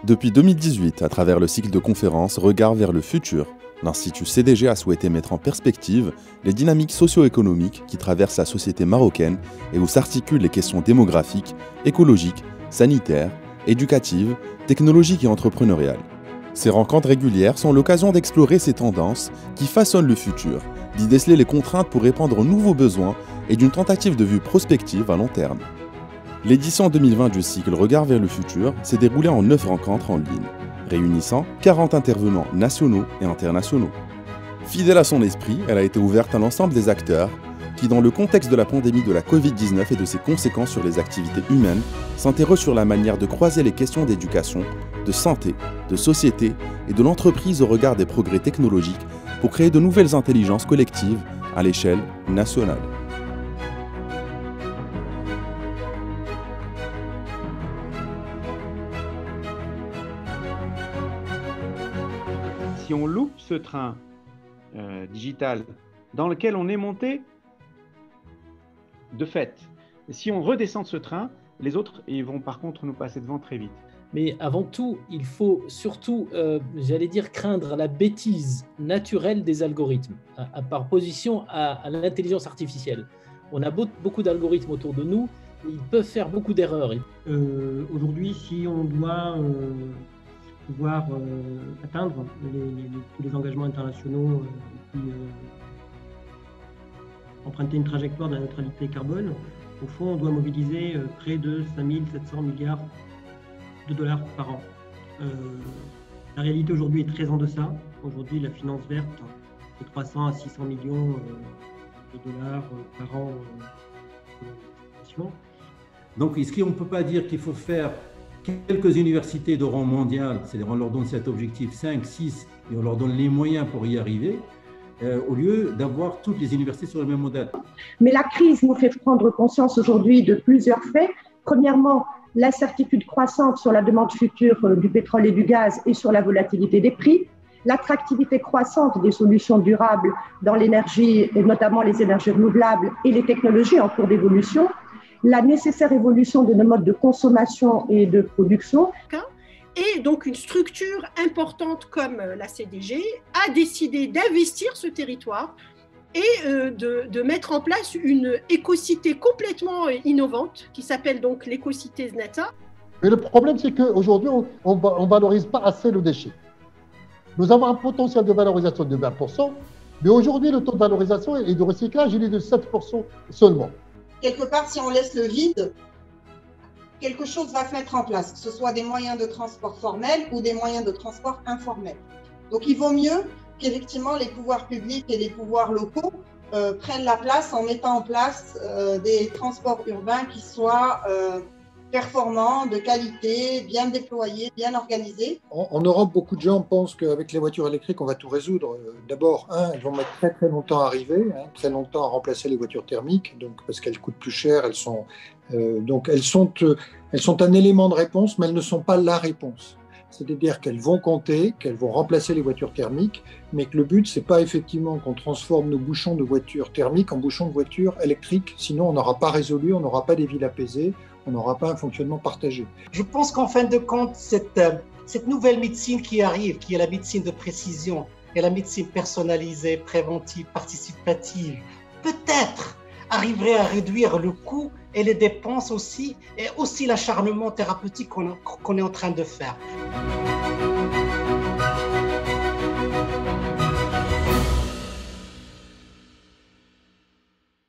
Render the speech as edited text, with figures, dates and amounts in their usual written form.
Depuis 2018, à travers le cycle de conférences Regard vers le futur, l'Institut CDG a souhaité mettre en perspective les dynamiques socio-économiques qui traversent la société marocaine et où s'articulent les questions démographiques, écologiques, sanitaires, éducatives, technologiques et entrepreneuriales. Ces rencontres régulières sont l'occasion d'explorer ces tendances qui façonnent le futur, d'y déceler les contraintes pour répondre aux nouveaux besoins et d'une tentative de vue prospective à long terme. L'édition 2020 du cycle Regard vers le futur s'est déroulée en 9 rencontres en ligne, réunissant 40 intervenants nationaux et internationaux. Fidèle à son esprit, elle a été ouverte à l'ensemble des acteurs qui, dans le contexte de la pandémie de la Covid-19 et de ses conséquences sur les activités humaines, s'interrogent sur la manière de croiser les questions d'éducation, de santé, de société et de l'entreprise au regard des progrès technologiques pour créer de nouvelles intelligences collectives à l'échelle nationale. Si on loupe ce train digital dans lequel on est monté, de fait, si on redescend de ce train, les autres ils vont par contre nous passer devant très vite. Mais avant tout, il faut surtout, j'allais dire, craindre la bêtise naturelle des algorithmes, par opposition à l'intelligence artificielle. On a beaucoup d'algorithmes autour de nous, ils peuvent faire beaucoup d'erreurs. Aujourd'hui, si on doit pouvoir atteindre tous les engagements internationaux et puis emprunter une trajectoire de la neutralité carbone, au fond, on doit mobiliser près de 5 700 milliards de dollars par an. La réalité aujourd'hui est très en deçà. Aujourd'hui, la finance verte, c'est 300 à 600 millions de dollars par an. Donc, est-ce qu'on ne peut pas dire qu'il faut faire quelques universités de rang mondial, c'est-à-dire on leur donne cet objectif 5, 6 et on leur donne les moyens pour y arriver, au lieu d'avoir toutes les universités sur le même modèle. Mais la crise nous fait prendre conscience aujourd'hui de plusieurs faits. Premièrement, l'incertitude croissante sur la demande future du pétrole et du gaz et sur la volatilité des prix, l'attractivité croissante des solutions durables dans l'énergie, et notamment les énergies renouvelables et les technologies en cours d'évolution, la nécessaire évolution de nos modes de consommation et de production. Et donc une structure importante comme la CDG a décidé d'investir ce territoire et de mettre en place une écocité complètement innovante qui s'appelle donc l'écocité Zneta. Mais le problème, c'est qu'aujourd'hui, on ne valorise pas assez le déchet. Nous avons un potentiel de valorisation de 20%, mais aujourd'hui, le taux de valorisation et de recyclage, il est de 7% seulement. Quelque part, si on laisse le vide, quelque chose va se mettre en place, que ce soit des moyens de transport formels ou des moyens de transport informels. Donc, il vaut mieux qu'effectivement les pouvoirs publics et les pouvoirs locaux prennent la place en mettant en place des transports urbains qui soient performants, de qualité, bien déployés, bien organisés. En Europe, beaucoup de gens pensent qu'avec les voitures électriques, on va tout résoudre. D'abord, elles vont mettre très longtemps à arriver, très longtemps à remplacer les voitures thermiques, donc, parce qu'elles coûtent plus cher, elles sont un élément de réponse, mais elles ne sont pas la réponse. C'est-à-dire qu'elles vont compter, qu'elles vont remplacer les voitures thermiques, mais que le but, c'est pas effectivement qu'on transforme nos bouchons de voitures thermiques en bouchons de voitures électriques. Sinon, on n'aura pas résolu, on n'aura pas des villes apaisées, on n'aura pas un fonctionnement partagé. Je pense qu'en fin de compte, cette nouvelle médecine qui arrive, qui est la médecine de précision, et la médecine personnalisée, préventive, participative, peut-être arriverait à réduire le coût et les dépenses aussi, et aussi l'acharnement thérapeutique qu'on est en train de faire.